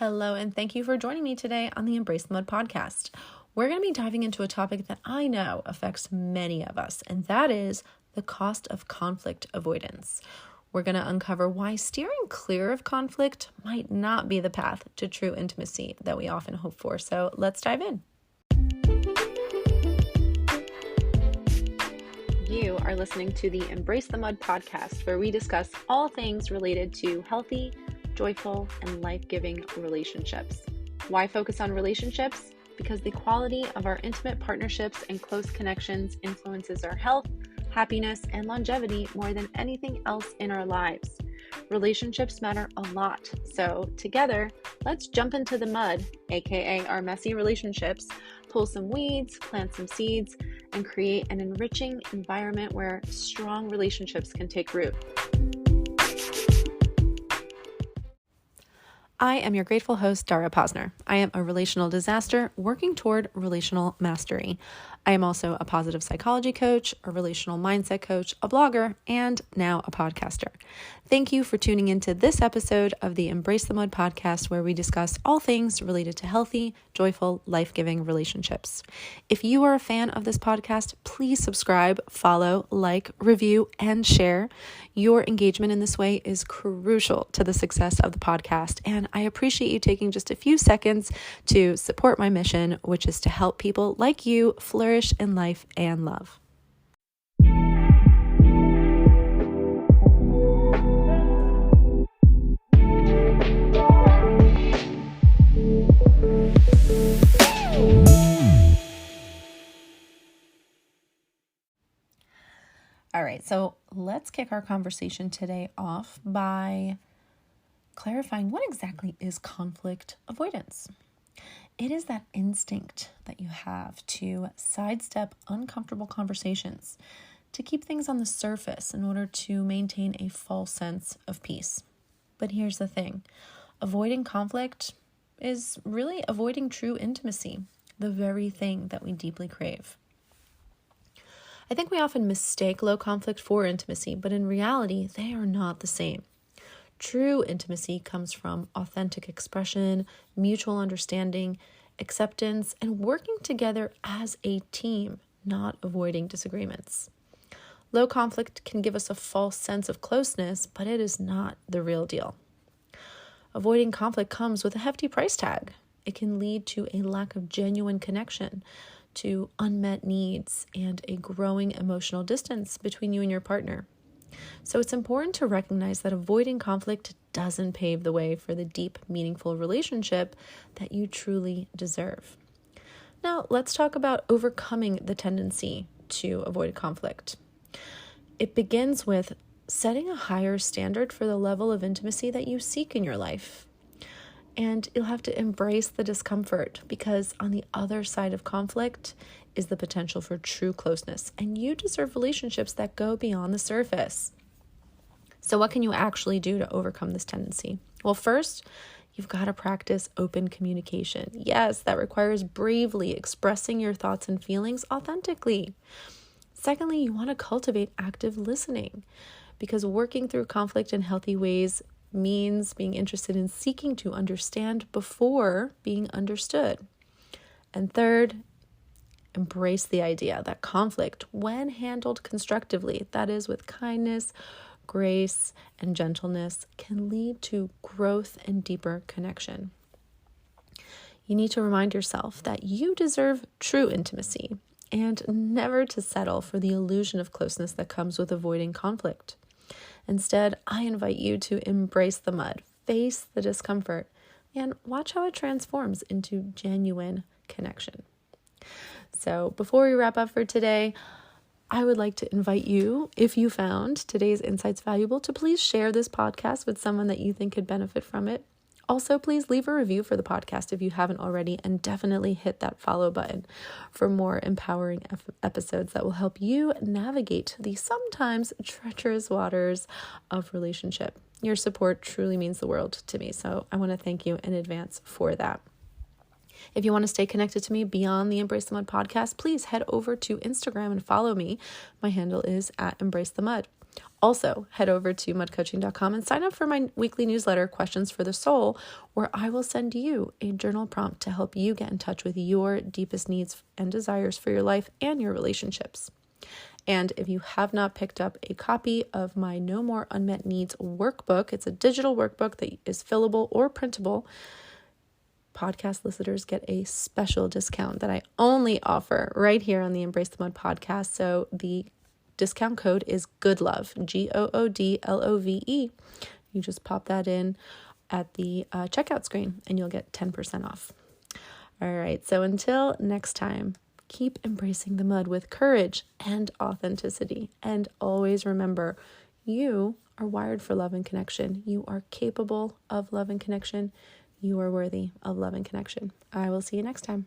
Hello, and thank you for joining me today on the Embrace the Mud podcast. We're going to be diving into a topic that I know affects many of us, and that is the cost of conflict avoidance. We're going to uncover why steering clear of conflict might not be the path to true intimacy that we often hope for. So let's dive in. You are listening to the Embrace the Mud podcast, where we discuss all things related to healthy, joyful, and life-giving relationships. Why focus on relationships? Because the quality of our intimate partnerships and close connections influences our health, happiness, and longevity more than anything else in our lives. Relationships matter a lot. So together, let's jump into the mud, aka our messy relationships, pull some weeds, plant some seeds, and create an enriching environment where strong relationships can take root. I am your grateful host, Dara Posner. I am a relational disaster working toward relational mastery. I am also a positive psychology coach, a relational mindset coach, a blogger, and now a podcaster. Thank you for tuning into this episode of the Embrace the Mud podcast, where we discuss all things related to healthy, joyful, life-giving relationships. If you are a fan of this podcast, please subscribe, follow, like, review, and share. Your engagement in this way is crucial to the success of the podcast, and I appreciate you taking just a few seconds to support my mission, which is to help people like you flourish in life and love. All right, so let's kick our conversation today off by clarifying what exactly is conflict avoidance. It is that instinct that you have to sidestep uncomfortable conversations, to keep things on the surface in order to maintain a false sense of peace. But here's the thing, avoiding conflict is really avoiding true intimacy, the very thing that we deeply crave. I think we often mistake low conflict for intimacy, but in reality, they are not the same. True intimacy comes from authentic expression, mutual understanding, acceptance, and working together as a team, not avoiding disagreements. Low conflict can give us a false sense of closeness, but it is not the real deal. Avoiding conflict comes with a hefty price tag. It can lead to a lack of genuine connection, to unmet needs, and a growing emotional distance between you and your partner. So it's important to recognize that avoiding conflict doesn't pave the way for the deep, meaningful relationship that you truly deserve. Now, let's talk about overcoming the tendency to avoid conflict. It begins with setting a higher standard for the level of intimacy that you seek in your life. And you'll have to embrace the discomfort, because on the other side of conflict is the potential for true closeness, and you deserve relationships that go beyond the surface. So what can you actually do to overcome this tendency? Well, first, you've got to practice open communication. Yes, that requires bravely expressing your thoughts and feelings authentically. Secondly, you want to cultivate active listening, because working through conflict in healthy ways means being interested in seeking to understand before being understood. And third, embrace the idea that conflict, when handled constructively, that is with kindness, grace, and gentleness, can lead to growth and deeper connection. You need to remind yourself that you deserve true intimacy and never to settle for the illusion of closeness that comes with avoiding conflict. Instead, I invite you to embrace the mud, face the discomfort, and watch how it transforms into genuine connection. So before we wrap up for today, I would like to invite you, if you found today's insights valuable, to please share this podcast with someone that you think could benefit from it. Also, please leave a review for the podcast if you haven't already, and definitely hit that follow button for more empowering episodes that will help you navigate the sometimes treacherous waters of relationship. Your support truly means the world to me, so I want to thank you in advance for that. If you want to stay connected to me beyond the Embrace the Mud podcast, please head over to Instagram and follow me. My handle is @EmbraceTheMud. Also, head over to mudcoaching.com and sign up for my weekly newsletter, Questions for the Soul, where I will send you a journal prompt to help you get in touch with your deepest needs and desires for your life and your relationships. And if you have not picked up a copy of my No More Unmet Needs workbook, it's a digital workbook that is fillable or printable. Podcast listeners get a special discount that I only offer right here on the Embrace the Mud podcast. So the discount code is GOODLOVE, GOODLOVE. You just pop that in at the checkout screen and you'll get 10% off. All right, so until next time, keep embracing the mud with courage and authenticity. And always remember, you are wired for love and connection. You are capable of love and connection. You are worthy of love and connection. I will see you next time.